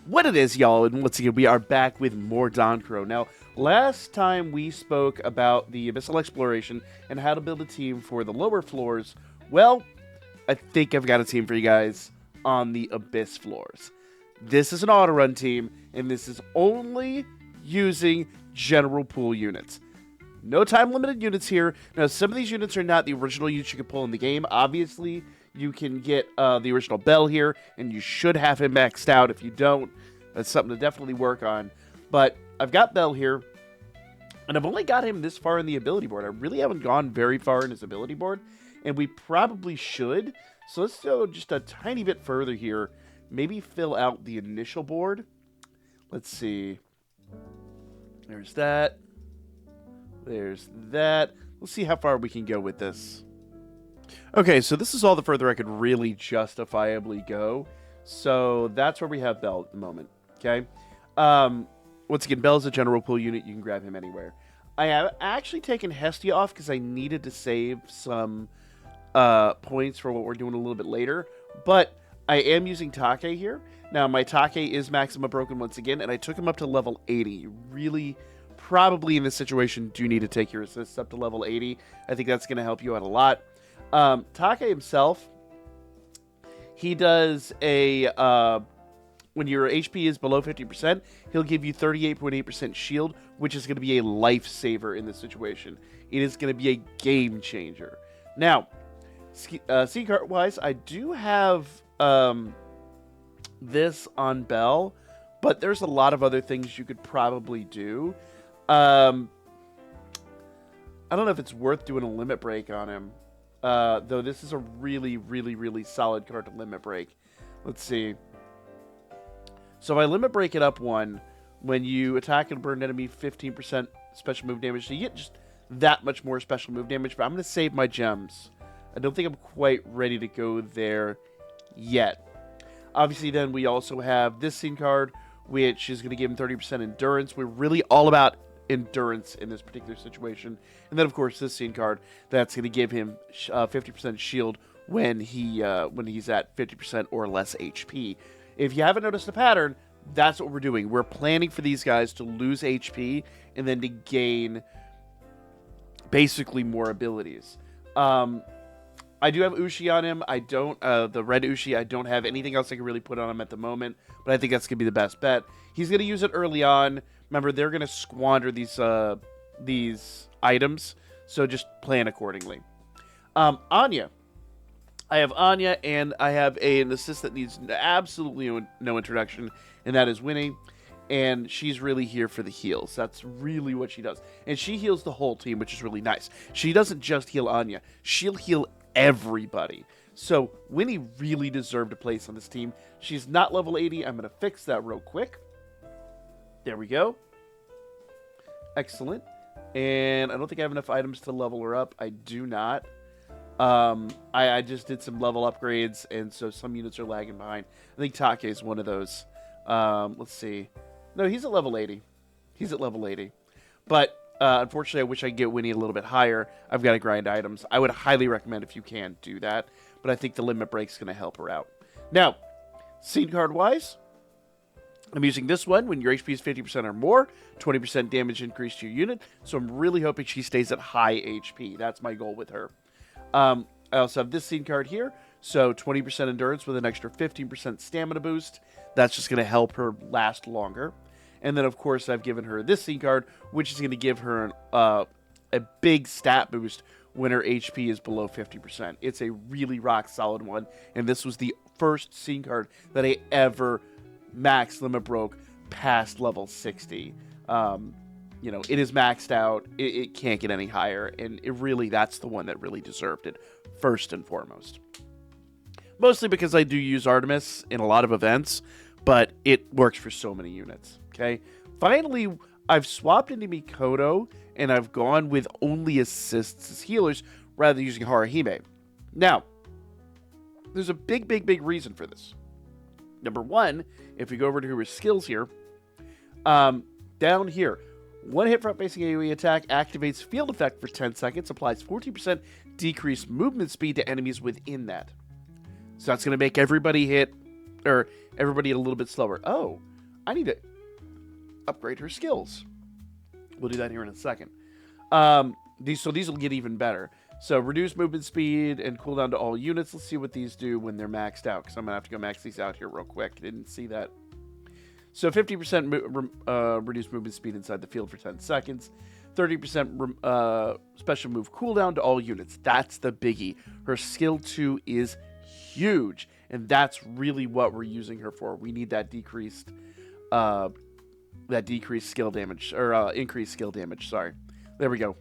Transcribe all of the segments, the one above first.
What it is, y'all, and once again, we are back with more danchro. Now, last time we spoke about the abyssal exploration and how to build a team for the lower floors. Well, I think I've got a team for you guys on the abyss floors. This is an auto-run team, and this is only using general pool units. No time-limited units here. Now, some of these units are not the original units you can pull in the game. Obviously, you can get the original Bell here, and you should have him maxed out. If you don't, that's something to definitely work on. But I've got Bell here, and I've only got him this far in the ability board. I really haven't gone very far in his ability board, and we probably should. So let's go just a tiny bit further here. Maybe fill out the initial board. Let's see. There's that. There's that. Let's see how far we can go with this. Okay, so this is all the further I could really justifiably go. So that's where we have Bell at the moment. Okay. Once again, Bell's a general pool unit. You can grab him anywhere. I have actually taken Hestia off because I needed to save some points for what we're doing a little bit later. But I am using Take here. Now, my Take is Maxima Broken once again, and I took him up to level 80. You really, probably in this situation, do need to take your assists up to level 80. I think that's going to help you out a lot. Take himself, he does a... when your HP is below 50%, he'll give you 38.8% shield, which is going to be a lifesaver in this situation. It is going to be a game changer. Now, seed card-wise, I do have this on Bell, but there's a lot of other things you could probably do. I don't know if it's worth doing a limit break on him, though this is a really, really, really solid card to limit break. Let's see. So if I limit break it up one, when you attack and burn enemy, 15% special move damage. So you get just that much more special move damage, but I'm going to save my gems. I don't think I'm quite ready to go there yet. Obviously, then we also have this scene card, which is going to give him 30% endurance. We're really all about endurance in this particular situation. And then, of course, this scene card, that's going to give him 50% shield when he's at 50% or less HP. If you haven't noticed the pattern, that's what we're doing. We're planning for these guys to lose HP and then to gain basically more abilities. I do have Ushi on him. I don't, the red Ushi, I don't have anything else I can really put on him at the moment, but I think that's going to be the best bet. He's going to use it early on. Remember, they're going to squander these items, so just plan accordingly. Anya. I have Anya, and I have an assist that needs absolutely no introduction, and that is Winnie. And she's really here for the heals. That's really what she does. And she heals the whole team, which is really nice. She doesn't just heal Anya. She'll heal everybody. So Winnie really deserved a place on this team. She's not level 80. I'm going to fix that real quick. There we go. Excellent. And I don't think I have enough items to level her up. I do not. I just did some level upgrades, and so some units are lagging behind. I think Take is one of those. Let's see. No, he's at level 80. He's at level 80. But unfortunately, I wish I could get Winnie a little bit higher. I've got to grind items. I would highly recommend if you can do that, but I think the limit break's going to help her out. Now, scene card-wise, I'm using this one when your HP is 50% or more, 20% damage increase to your unit, so I'm really hoping she stays at high HP. That's my goal with her. I also have this scene card here, so 20% endurance with an extra 15% stamina boost. That's just going to help her last longer. And then, of course, I've given her this scene card, which is going to give her a big stat boost when her HP is below 50%. It's a really rock-solid one, and this was the first scene card that I ever max limit broke past level 60. You know, it is maxed out. It can't get any higher, and that's the one that really deserved it, first and foremost. Mostly because I do use Artemis in a lot of events, but it works for so many units, okay? Finally, I've swapped into Mikoto, and I've gone with only assists as healers, rather than using Haruhime. Now, there's a big reason for this. Number one, if we go over to her skills here, down here, one hit front-facing AoE attack activates field effect for 10 seconds, applies 14% decreased movement speed to enemies within that. So that's going to make everybody a little bit slower. Oh, I need to upgrade her skills. We'll do that here in a second. These will get even better. So reduce movement speed and cooldown to all units. Let's see what these do when they're maxed out, because I'm going to have to go max these out here real quick. Didn't see that. So 50% reduced movement speed inside the field for 10 seconds. 30% special move cooldown to all units. That's the biggie. Her skill 2 is huge, and that's really what we're using her for. We need that decreased skill damage, or increased skill damage. Sorry. There we go.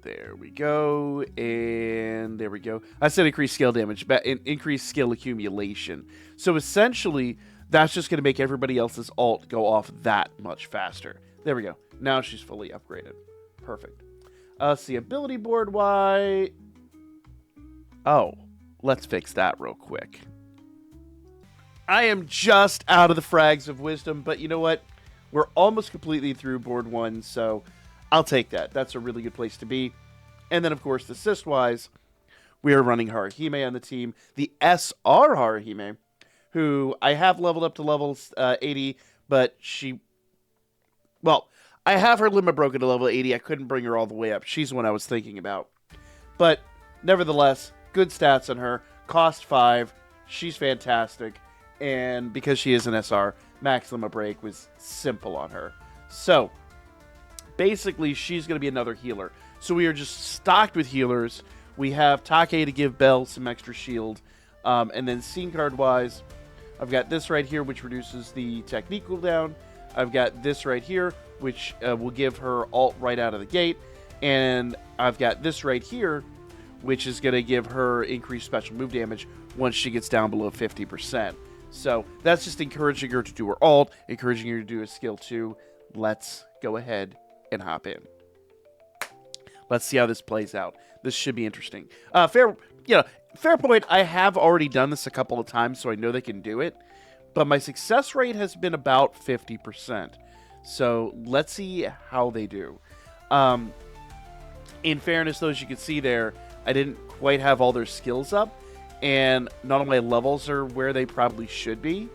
There we go, and there we go. I said increased skill damage, but increased skill accumulation. So essentially, that's just going to make everybody else's ult go off that much faster. There we go. Now she's fully upgraded. Perfect. See, ability board why. Oh, let's fix that real quick. I am just out of the frags of wisdom, but you know what? We're almost completely through board 1, so I'll take that. That's a really good place to be. And then, of course, assist-wise, we are running Haruhime on the team. The SR Haruhime, who I have leveled up to level 80, but she... Well, I have her limit broken to level 80. I couldn't bring her all the way up. She's the one I was thinking about. But, nevertheless, good stats on her. Cost 5. She's fantastic. And because she is an SR, max limit break was simple on her. So, basically, she's going to be another healer. So we are just stocked with healers. We have Take to give Belle some extra shield. And then scene card-wise, I've got this right here, which reduces the technique cooldown. I've got this right here, which will give her ult right out of the gate. And I've got this right here, which is going to give her increased special move damage once she gets down below 50%. So that's just encouraging her to do her ult, encouraging her to do a skill 2. Let's go ahead and hop in. Let's see how this plays out. This should be interesting. Fair point. I have already done this a couple of times, so I know they can do it. But my success rate has been about 50%. So let's see how they do. In fairness, though, as you can see there, I didn't quite have all their skills up. And none of my levels are where they probably should be.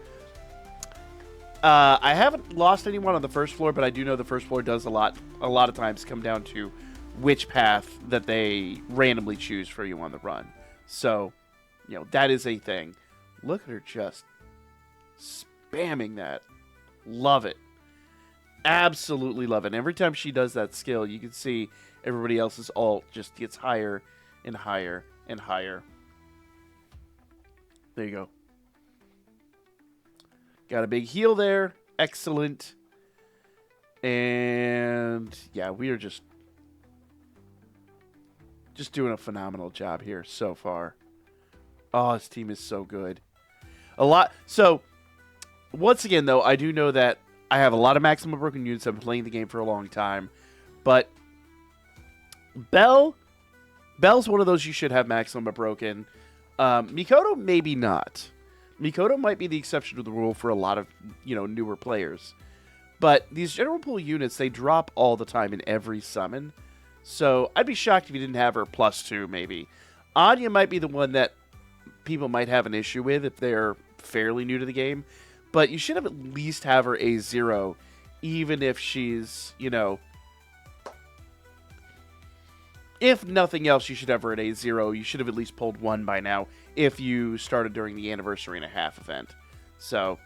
I haven't lost anyone on the first floor, but I do know the first floor does a lot of times come down to which path that they randomly choose for you on the run. So, that is a thing. Look at her just spamming that. Love it. Absolutely love it. And every time she does that skill, you can see everybody else's ult just gets higher and higher and higher. There you go. Got a big heal there. Excellent. And yeah, we are just doing a phenomenal job here so far. Oh, this team is so good. So, once again, though, I do know that I have a lot of maximum broken units. I've been playing the game for a long time. But Belle's one of those you should have maximum broken. Mikoto, maybe not. Mikoto might be the exception to the rule for a lot of, newer players. But these general pool units, they drop all the time in every summon. So I'd be shocked if you didn't have her +2, maybe. Anya might be the one that people might have an issue with if they're fairly new to the game. But you should have at least have her A0, even if she's, if nothing else, you should have her at A0. You should have at least pulled 1 by now if you started during the Anniversary and a Half event. So,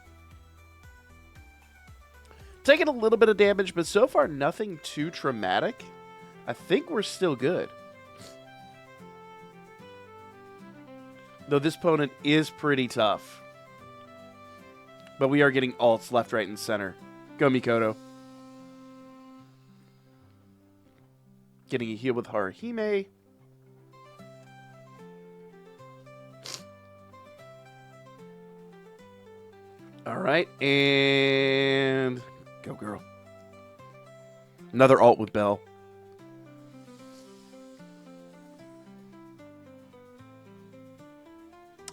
taking a little bit of damage, but so far nothing too traumatic. I think we're still good. Though this opponent is pretty tough. But we are getting ults left, right, and center. Go, Mikoto. Getting a heal with Haruhime. Alright, and go, girl. Another ult with Belle.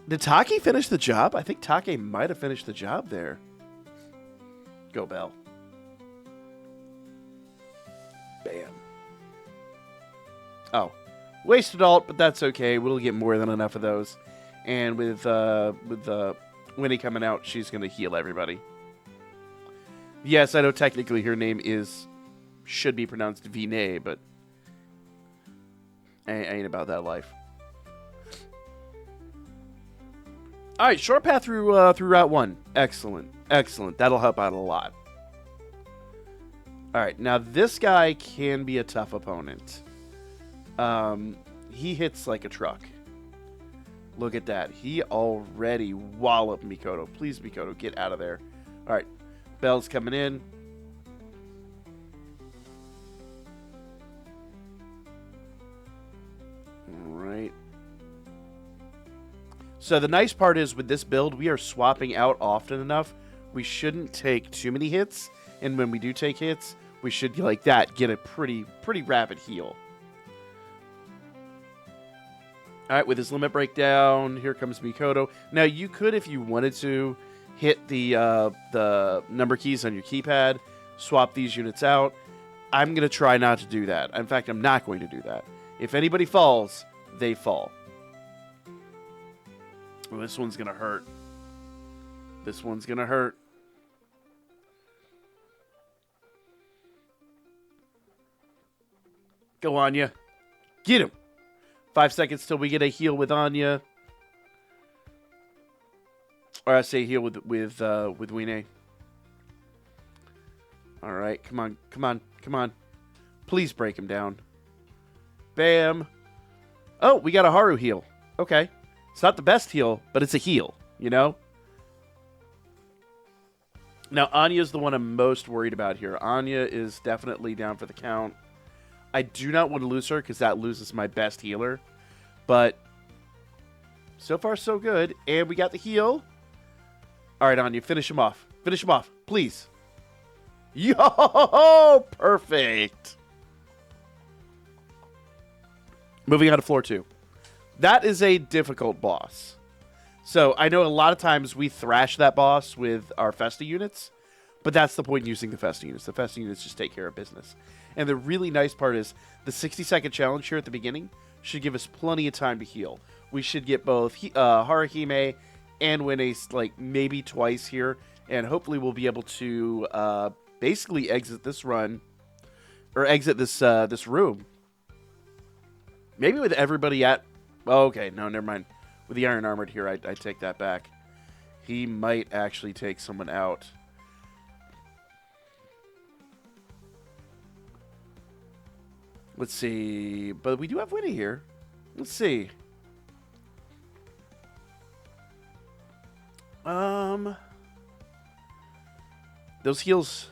Did Taki finish the job? I think Taki might have finished the job there. Go, Belle. Bam. Oh. Wasted ult, but that's okay. We'll get more than enough of those. And with Winnie coming out, she's going to heal everybody. Yes, I know technically her name should be pronounced Vinay, but I ain't about that life. All right, short path through Route 1. Excellent. Excellent. That'll help out a lot. All right, now this guy can be a tough opponent. He hits like a truck. Look at that. He already walloped Mikoto. Please, Mikoto, get out of there. All right, Bell's coming in. All right. So the nice part is with this build, we are swapping out often enough. We shouldn't take too many hits. And when we do take hits, we should, like that, get a pretty rapid heal. All right, with his limit breakdown, here comes Mikoto. Now, you could, if you wanted to, hit the number keys on your keypad, swap these units out. I'm going to try not to do that. In fact, I'm not going to do that. If anybody falls, they fall. Well, this one's going to hurt. This one's going to hurt. Go, Anya. Get him. 5 seconds till we get a heal with Anya. Or I say heal with Winnie. All right, come on, come on, come on. Please break him down. Bam. Oh, we got a Haru heal. Okay. It's not the best heal, but it's a heal, you know? Now, Anya's the one I'm most worried about here. Anya is definitely down for the count. I do not want to lose her because that loses my best healer. But so far, so good. And we got the heal. All right, Anya, finish him off. Finish him off, please. Yo, perfect. Moving on to floor 2. That is a difficult boss. So I know a lot of times we thrash that boss with our Festa units, but that's the point in using the Festa units. The Festa units just take care of business. And the really nice part is the 60-second challenge here at the beginning should give us plenty of time to heal. We should get both Haruhime and Winnie like maybe twice here, and hopefully we'll be able to basically exit this run or exit this room. Maybe with everybody at. Oh, okay, no, never mind. With the Iron Armored here, I take that back. He might actually take someone out. Let's see. But we do have Winnie here. Let's see. Those heals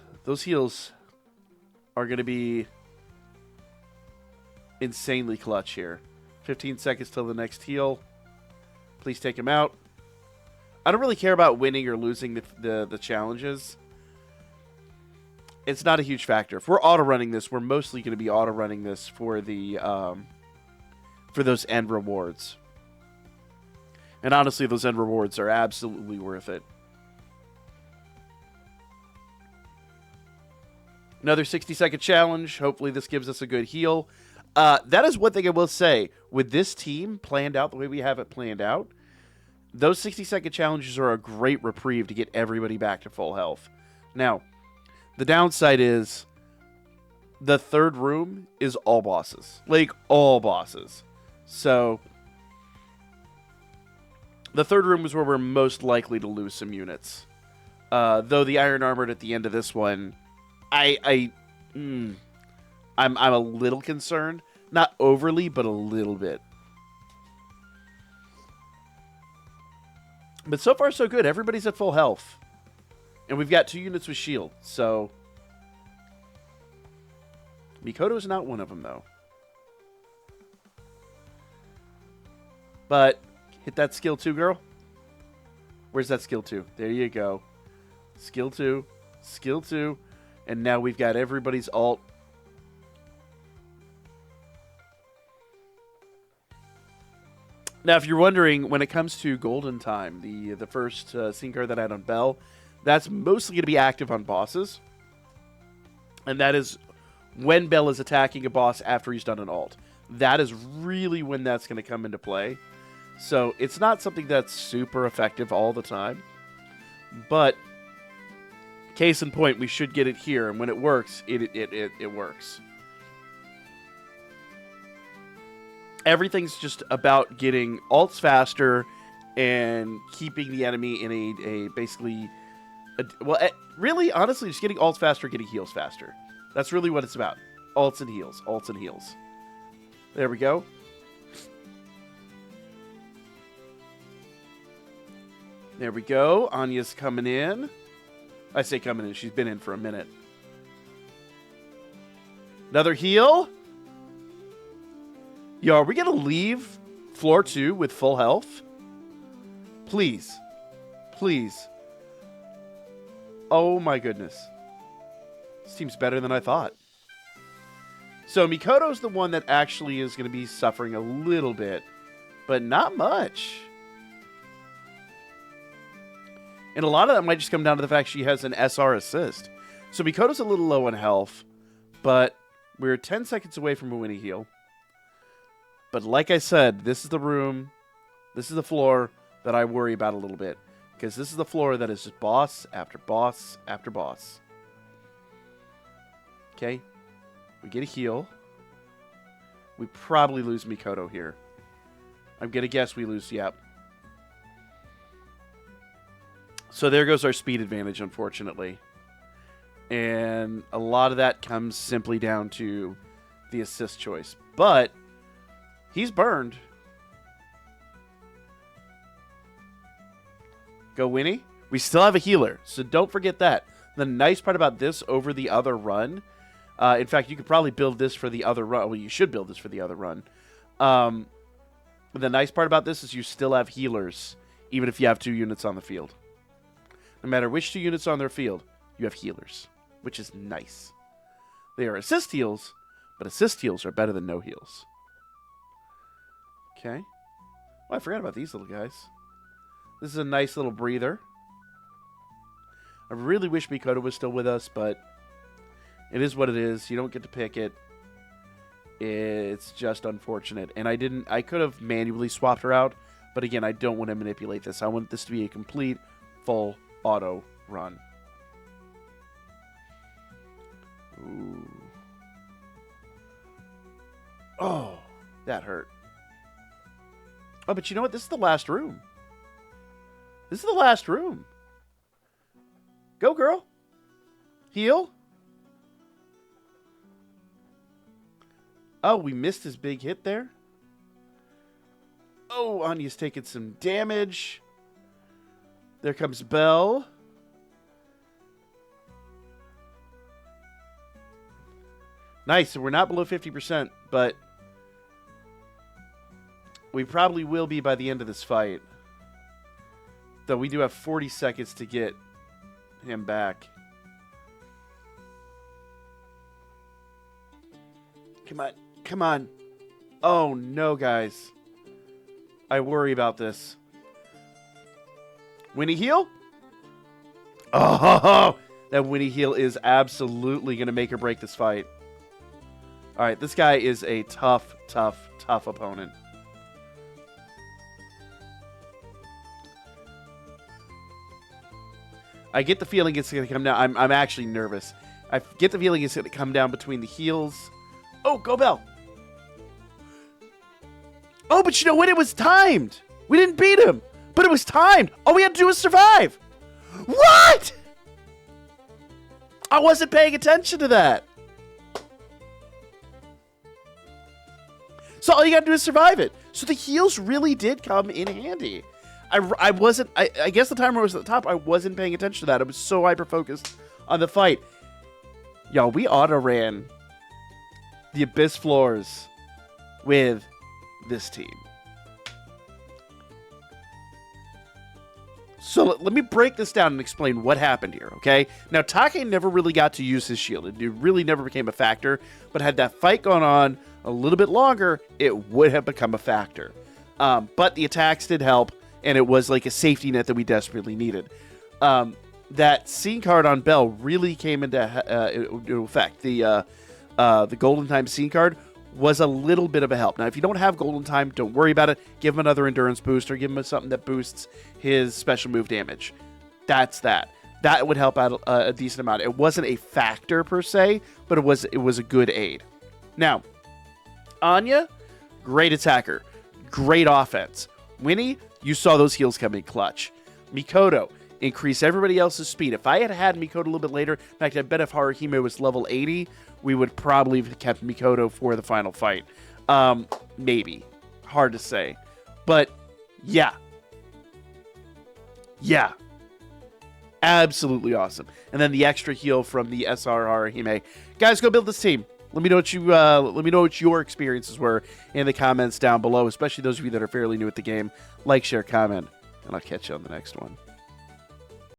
are going to be insanely clutch here. 15 seconds till the next heal. Please take him out. I don't really care about winning or losing the challenges. It's not a huge factor. If we're auto-running this, we're mostly going to be auto-running this for the for those end rewards. And honestly, those end rewards are absolutely worth it. Another 60-second challenge. Hopefully this gives us a good heal. That is one thing I will say. With this team planned out the way we have it planned out, those 60-second challenges are a great reprieve to get everybody back to full health. Now, the downside is the third room is all bosses. Like, all bosses. So, the third room is where we're most likely to lose some units. Though the Iron Armored at the end of this one, I'm a little concerned. Not overly, but a little bit. But so far, so good. Everybody's at full health. And we've got 2 units with shield, so... Mikoto's not one of them, though. But, hit that skill 2, girl. Where's that skill 2? There you go. Skill 2. Skill 2. And now we've got everybody's alt. Now, if you're wondering, when it comes to Golden Time, the first scene card that I had on Bell, that's mostly going to be active on bosses. And that is when Bell is attacking a boss after he's done an alt. That is really when that's going to come into play. So it's not something that's super effective all the time. But case in point, we should get it here, and when it works, it works. Everything's just about getting ults faster and keeping the enemy in a basically, really, honestly, just getting ults faster, getting heals faster. That's really what it's about. Ults and heals, ults and heals. There we go. There we go. Anya's coming in. I say coming in. She's been in for a minute. Another heal. Yo, are we going to leave floor 2 with full health? Please. Please. Oh my goodness. This team's better than I thought. So Mikoto's the one that actually is going to be suffering a little bit, but not much. And a lot of that might just come down to the fact she has an SR assist. So Mikoto's a little low on health, but we're 10 seconds away from a Winnie heal. But like I said, this is the room, this is the floor that I worry about a little bit. Because this is the floor that is just boss after boss after boss. Okay. We get a heal. We probably lose Mikoto here. I'm going to guess we lose, yep. So there goes our speed advantage, unfortunately. And a lot of that comes simply down to the assist choice. But he's burned. Go Winnie. We still have a healer, so don't forget that. The nice part about this over the other run, in fact, you could probably build this for the other run. Well, you should build this for the other run. The nice part about this is you still have healers, even if you have 2 units on the field. No matter which 2 units on their field, you have healers, which is nice. They are assist heals, but assist heals are better than no heals. Okay. Oh, I forgot about these little guys. This is a nice little breather. I really wish Mikoto was still with us, but it is what it is. You don't get to pick it. It's just unfortunate. And I could have manually swapped her out, but again, I don't want to manipulate this. I want this to be a complete, full auto run. Ooh. Oh, that hurt. Oh, but you know what? This is the last room. This is the last room. Go, girl. Heal. Oh, we missed his big hit there. Oh, Anya's taking some damage. There comes Belle. Nice. So we're not below 50%, but we probably will be by the end of this fight. Though we do have 40 seconds to get him back. Come on. Come on. Oh, no, guys. I worry about this. Winnie heal? Oh, that Winnie heal is absolutely going to make or break this fight. All right, this guy is a tough, tough, tough opponent. I get the feeling it's going to come down. I'm actually nervous. I get the feeling it's going to come down between the heels. Oh, go Bell. Oh, but you know what? It was timed. We didn't beat him, but it was timed. All we had to do was survive. What? I wasn't paying attention to that. So all you got to do is survive it. So the heals really did come in handy. I wasn't, I guess the timer was at the top. I wasn't paying attention to that. I was so hyper-focused on the fight. Yo, we auto-ran the Abyss floors with this team. So let me break this down and explain what happened here, okay? Now, Take never really got to use his shield. It really never became a factor, but had that fight gone on a little bit longer, it would have become a factor. But the attacks did help, and it was like a safety net that we desperately needed. That scene card on Bell really came into effect. The Golden Time scene card was a little bit of a help. Now, if you don't have Golden Time, don't worry about it. Give him another endurance boost or give him something that boosts his special move damage. That's that. That would help out a decent amount. It wasn't a factor per se, but it was a good aid. Now, Anya, great attacker, great offense. Winnie, you saw those heals come in clutch. Mikoto, increase everybody else's speed. If I had had Mikoto a little bit later, in fact, I bet if Haruhime was level 80, we would probably have kept Mikoto for the final fight. Maybe. Hard to say. But, yeah. Yeah. Absolutely awesome. And then the extra heal from the SR Haruhime. Guys, go build this team. Let me know what your experiences were in the comments down below, especially those of you that are fairly new at the game. Like, share, comment, and I'll catch you on the next one.